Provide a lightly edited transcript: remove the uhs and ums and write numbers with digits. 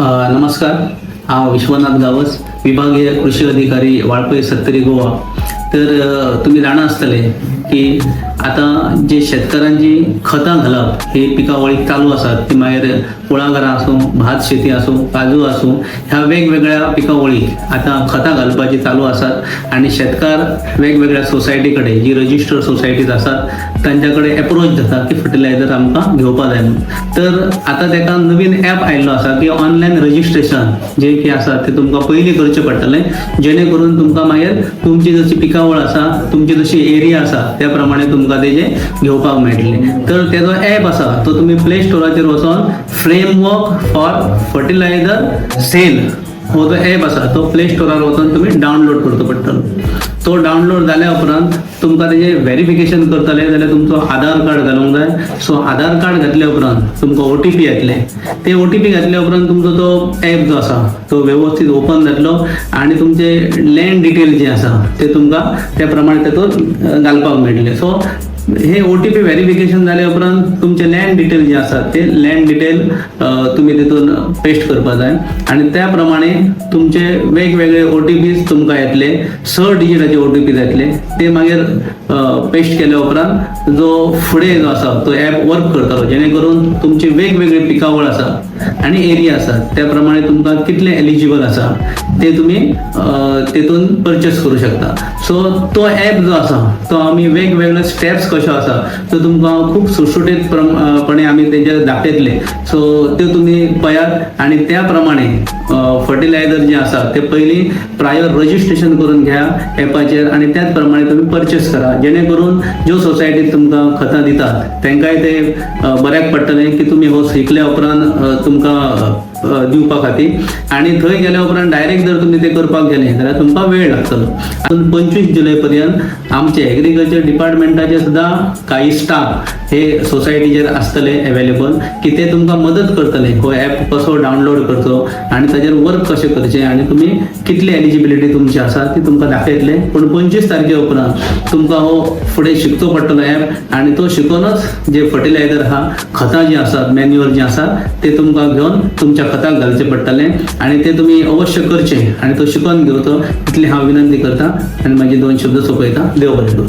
नमस्कार. हांव विश्वनाथ गावस, विभागीय कृषी अधिकारी वाळपय सत्तरी गोवा. तर तुम्ही जाणा आसतले की आता जे शेतकऱ्यांची खतां घालप ही पिकावळीक चालू आसात, ती मागीर कुळागरां आसूं, भात शेती आसूं, काजू आसूं, ह्या वेगवेगळ्या पिकावळीक आता खतां घालपाची चालू आसात. आणि शेतकार वेगवेगळ्या सोसायटी कडेन, जी रजिस्टर्ड सोसायटीज आसात तांच्या कडेन एप्रोच जाता की फर्टिलायझर आमकां घेवपा जाय म्हणून. तर आता ताका नवीन ॲप आयिल्लो आसा की ऑनलायन रजिस्ट्रेशन जे की आसा ते तुमकां पयलीं करचें पडटलें, जेणे करून तुमकां मागीर तुमची जशी पिकावळ आसा, तुमची जशी एरिया आसा त्या प्रमाणे तुमकां तेजे घेवपाक मेळटलें. तर तेजो ॲप आसा तो तुमी प्ले स्टोराचेर वचोन फ्रेमवर्क फॉर फर्टिलायझर सेल हो जो ॲप आसा तो प्ले स्टोरार वचोन तुमी डावनलोड करचो पडटलो. तो डावनलोड जाल्या उपरांत तुमकां तेजें व्हेरिफिकेशन करतले जाल्यार तुमचो आधार कार्ड घालूंक जाय. सो आधार कार्ड घातल्या उपरांत तुमकां OTP येतले. ते OTP घातल्या उपरांत तुमचो तो ॲप जो आसा तो वेवस्थीत ओपन जातलो आणि तुमचे लँड डिटेल जे आसा ते तुमकां त्या प्रमाणे तेतून घालपाक मेळटले. सो हे OTP व्हेरिफिकेशन जाल्या उपरांत तुमचे लँड डिटेल जे आसात ते लँड डिटेल तुम्ही तितून पेस्ट करपा जाय आणि त्या प्रमाणे तुमचे वेगवेगळे OTPs तुमकां येतले. 6 डिजिटाचे OTP येतले. ते मागीर पेस्ट केल्या उपरांत जो फुडें जो आसा तो ॲप वर्क करतलो, जेणे करून तुमची वेगवेगळी पिकावळ आसा आणि एरिया आसा त्या प्रमाणे तुमकां कितले एलिजिबल आसा ते तुम्ही तेतून परचेस करू शकता. सो तो ॲप जो आसा तो आमी वेगवेगळे स्टेप्स कशे आसा तो तुमकां खूब सुटसुटीतपणे आमी तेजेर दाखयतले. सो ते तुम्ही पळयात आणि त्या प्रमाणे फर्टिलायझर जे आसा ते पयलीं प्रायर रजिस्ट्रेशन करून घ्या ॲपाचेर आणि त्याच प्रमाणे तुम्ही परचेस करा, जेणे करून ज्यो सोसायटीत तुमकां खतां दितात तांकांय ते बऱ्याक पडटलें की तुमी हो शिकल्या उपरांत तुमकां दिवपा खातीर. आणि थंय गेल्या उपरांत डायरेक्ट जर तुम्ही ते करपाक गेले जाल्यार तुमकां वेळ लागतलो. 25 जुलय पर्यंत आमचे एग्रीकल्चर डिपार्टमेंटाचे सुद्दां काही स्टाफ हे सोसायटीचेर आसतले अवेलेबल की ते तुमकां मदत करतले हो ॲप कसो डावनलोड करचो आणि ताजेर वर्क कशें करचें आणि तुमी कितली एलिजिबिलिटी तुमची आसा ती तुमकां दाखयतले. पूण 25 तारखे उपरांत तुमकां हो फुडें शिकचो पडटलो ॲप आणि तो शिकूनच जे फर्टिलायझर आहा, खतां जी आसात, मॅन्युअर जे आसात ते तुमकां घेवन तुमच्या खताक घालचे पडटले आणि ते तुम्ही अवश्य करचे आणि तो शिकून घेवचो इतली हांव विनंती करता आणि माझे 2 शब्द सोंपयता. देव बरें करूं.